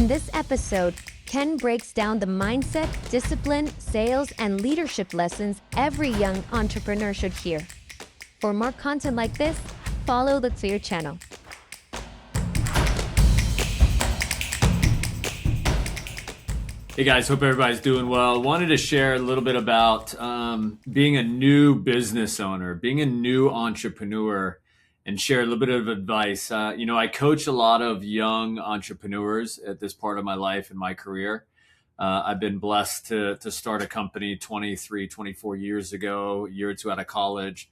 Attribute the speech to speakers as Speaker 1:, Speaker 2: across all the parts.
Speaker 1: In this episode, Ken breaks down the mindset, discipline, sales, and leadership lessons every young entrepreneur should hear. For more content like this, follow the Clear channel.
Speaker 2: Hey guys, hope everybody's doing well. Wanted to share a little bit about being a new business owner, being a new entrepreneur, and share a little bit of advice. I coach a lot of young entrepreneurs at this part of my life and my career. I've been blessed to start a company 23, 24 years ago, a year or two out of college,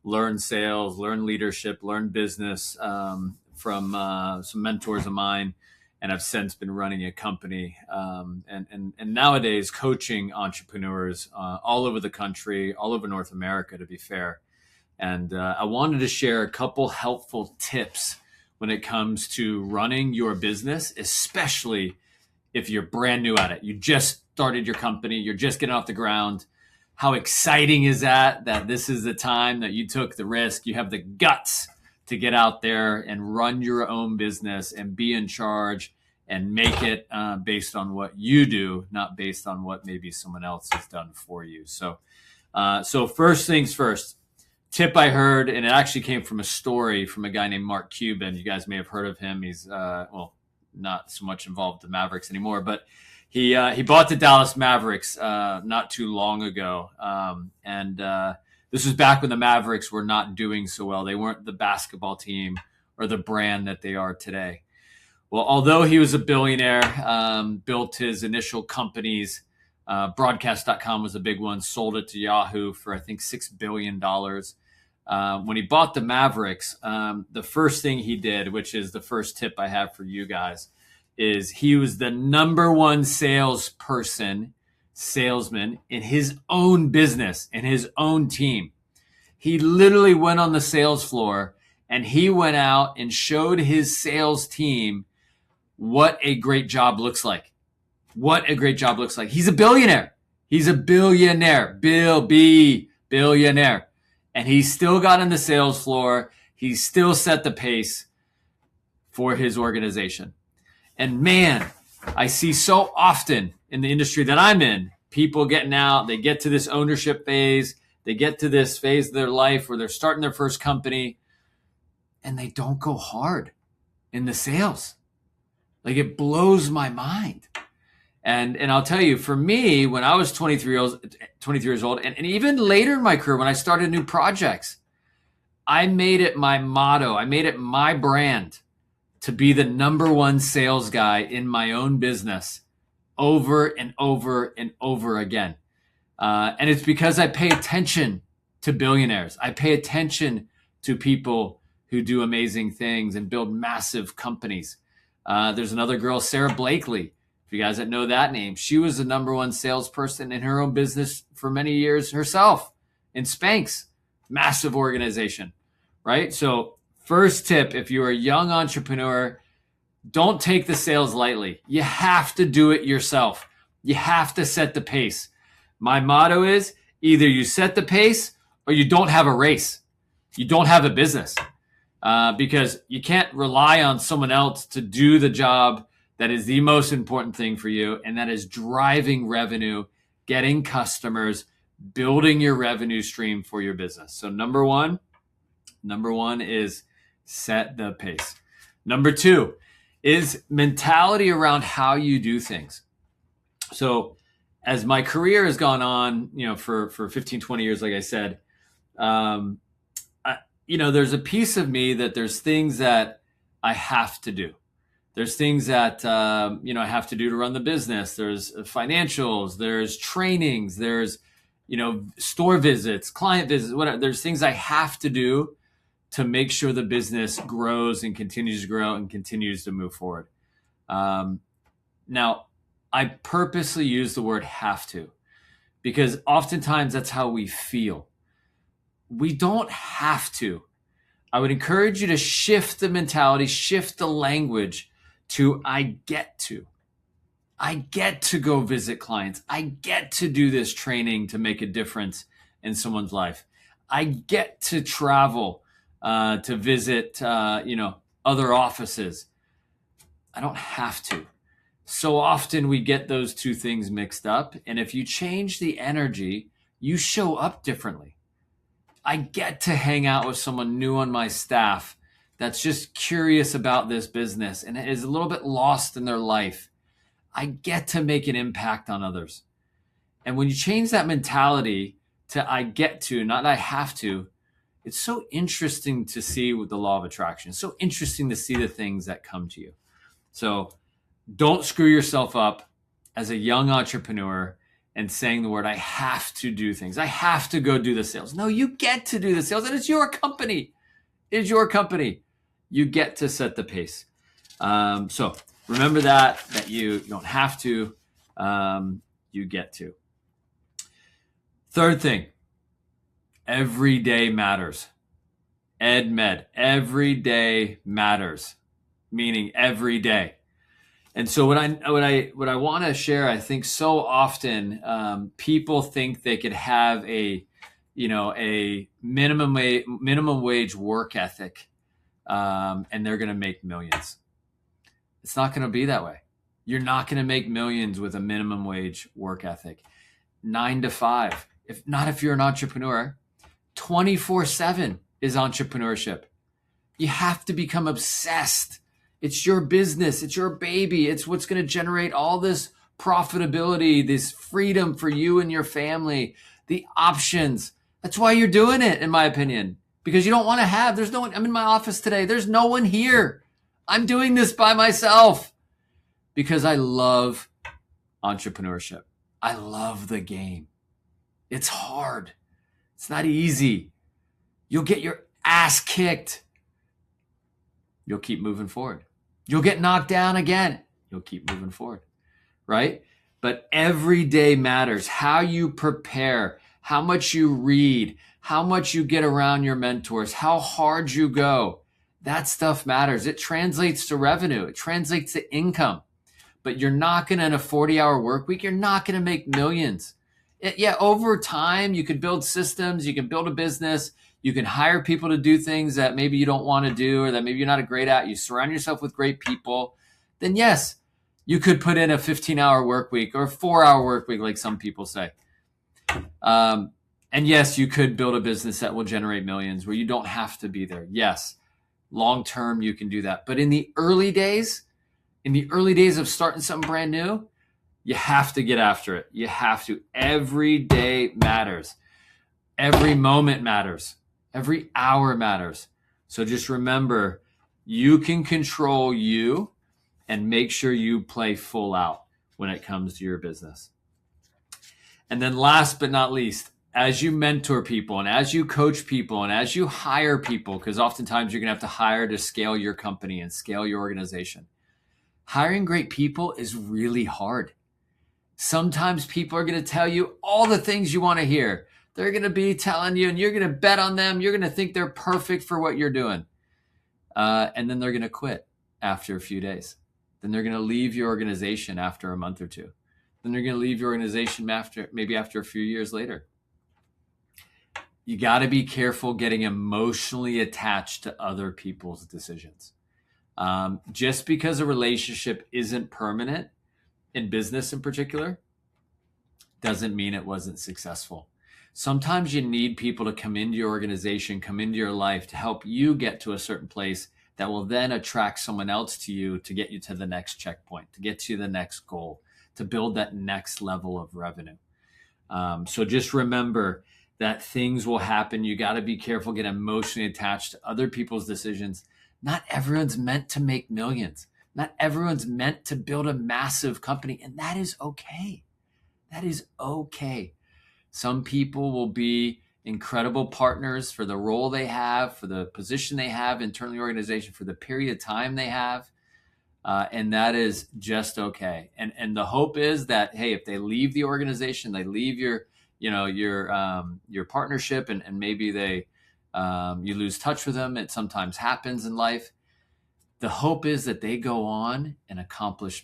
Speaker 2: learn sales, learn leadership, learn business from some mentors of mine. And I've since been running a company and nowadays coaching entrepreneurs all over the country, all over North America, to be fair. And I wanted to share a couple helpful tips when it comes to running your business, especially if you're brand new at it. You just started your company, you're just getting off the ground. How exciting is that this is the time that you took the risk, you have the guts to get out there and run your own business and be in charge and make it based on what you do, not based on what maybe someone else has done for you. So first things first, tip I heard, and it actually came from a story from a guy named Mark Cuban. You guys may have heard of him. He's not so much involved with the Mavericks anymore, but he bought the Dallas Mavericks not too long ago. This was back when the Mavericks were not doing so well. They weren't the basketball team or the brand that they are today. Well, although he was a billionaire, built his initial companies, broadcast.com was a big one, sold it to Yahoo for, I think, $6 billion. When he bought the Mavericks, the first thing he did, which is the first tip I have for you guys, is he was the number one salesman in his own business, in his own team. He literally went on the sales floor and he went out and showed his sales team what a great job looks like. What a great job looks like. He's a billionaire. Billionaire. And he still got on the sales floor. He still set the pace for his organization. And man, I see so often in the industry that I'm in, people getting out, they get to this ownership phase, they get to this phase of their life where they're starting their first company, and they don't go hard in the sales. Like, it blows my mind. And I'll tell you, for me, when I was 23 years old, and even later in my career, when I started new projects, I made it my motto, I made it my brand to be the number one sales guy in my own business over and over and over again. And it's because I pay attention to billionaires. I pay attention to people who do amazing things and build massive companies. There's another girl, Sarah Blakely. If you guys that know that name, she was the number one salesperson in her own business for many years herself in Spanx, massive organization, right? So first tip, if you're a young entrepreneur, don't take the sales lightly. You have to do it yourself. You have to set the pace. My motto is either you set the pace or you don't have a race. You don't have a business because you can't rely on someone else to do the job that is the most important thing for you, and that is driving revenue, getting customers, building your revenue stream for your business. So number one is set the pace. Number two is mentality around how you do things. So as my career has gone on, for 15, 20 years, like I said, there's a piece of me that there's things that I have to do. There's things that, I have to do to run the business. There's financials, there's trainings, there's, store visits, client visits, whatever. There's things I have to do to make sure the business grows and continues to grow and continues to move forward. Now, I purposely use the word have to, because oftentimes that's how we feel. We don't have to. I would encourage you to shift the mentality, shift the language to I get to. I get to go visit clients. I get to do this training to make a difference in someone's life. I get to travel to visit, other offices. I don't have to. So often we get those two things mixed up. And if you change the energy, you show up differently. I get to hang out with someone new on my staff that's just curious about this business and is a little bit lost in their life. I get to make an impact on others. And when you change that mentality to I get to, not I have to, it's so interesting to see with the law of attraction. It's so interesting to see the things that come to you. So don't screw yourself up as a young entrepreneur and saying the word, I have to do things. I have to go do the sales. No, you get to do the sales, and it's your company. It is your company. You get to set the pace. So remember that you don't have to, you get to. Third thing, every day matters. Every day matters, meaning every day. And so what I want to share, I think so often people think they could have a minimum wage work ethic, and they're going to make millions. It's not going to be that way. You're not going to make millions with a minimum wage work ethic. 9 to 5, if you're an entrepreneur. 24/7 is entrepreneurship. You have to become obsessed. It's your business. It's your baby. It's what's going to generate all this profitability, this freedom for you and your family, the options. That's why you're doing it, in my opinion, because you don't want to there's no one. I'm in my office today. There's no one here. I'm doing this by myself because I love entrepreneurship. I love the game. It's hard. It's not easy. You'll get your ass kicked. You'll keep moving forward. You'll get knocked down again. You'll keep moving forward, right? But every day matters. How you prepare, how much you read, how much you get around your mentors, how hard you go. That stuff matters. It translates to revenue. It translates to income. But you're not going to, in a 40-hour work week, you're not going to make millions. Over time, you can build systems. You can build a business. You can hire people to do things that maybe you don't want to do or that maybe you're not great at. You surround yourself with great people. Then yes, you could put in a 15-hour work week or a 4-hour work week, like some people say. And yes, you could build a business that will generate millions where you don't have to be there. Yes, long-term, you can do that. But in the early days of starting something brand new, you have to get after it. You have to. Every day matters. Every moment matters. Every hour matters. So just remember, you can control you and make sure you play full out when it comes to your business. And then last but not least, as you mentor people and as you coach people and as you hire people, because oftentimes you're going to have to hire to scale your company and scale your organization, hiring great people is really hard. Sometimes people are going to tell you all the things you want to hear. They're going to be telling you, and you're going to bet on them. You're going to think they're perfect for what you're doing. And then they're going to quit after a few days. Then they're going to leave your organization after a month or two. Then they're going to leave your organization after a few years later. You got to be careful getting emotionally attached to other people's decisions. Just because a relationship isn't permanent, in business in particular, doesn't mean it wasn't successful. Sometimes you need people to come into your organization, come into your life to help you get to a certain place that will then attract someone else to you to get you to the next checkpoint, to get to the next goal, to build that next level of revenue. So just remember that things will happen. You got to be careful, get emotionally attached to other people's decisions. Not everyone's meant to make millions. Not everyone's meant to build a massive company, and that is okay. That is okay. Some people will be incredible partners for the role they have, for the position they have internally in the organization, for the period of time they have. And that is just okay. And the hope is that, hey, if they leave the organization, they leave your partnership, and maybe you lose touch with them. It sometimes happens in life. The hope is that they go on and accomplish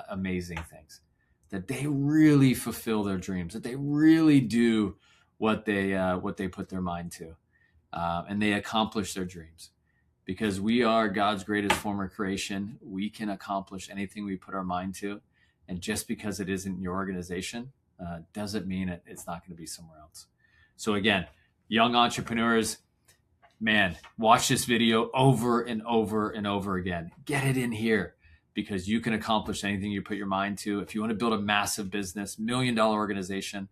Speaker 2: amazing things, that they really fulfill their dreams, that they really do what they put their mind to, and they accomplish their dreams. because we are God's greatest form of creation. We can accomplish anything we put our mind to. And just because it isn't your organization doesn't mean it's not going to be somewhere else. So again, young entrepreneurs, man, watch this video over and over and over again. Get it in here because you can accomplish anything you put your mind to. If you want to build a massive business, $1 million organization,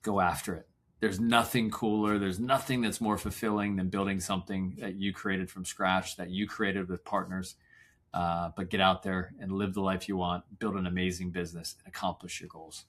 Speaker 2: go after it. There's nothing cooler. There's nothing that's more fulfilling than building something that you created from scratch, that you created with partners. But get out there and live the life you want, build an amazing business, and accomplish your goals.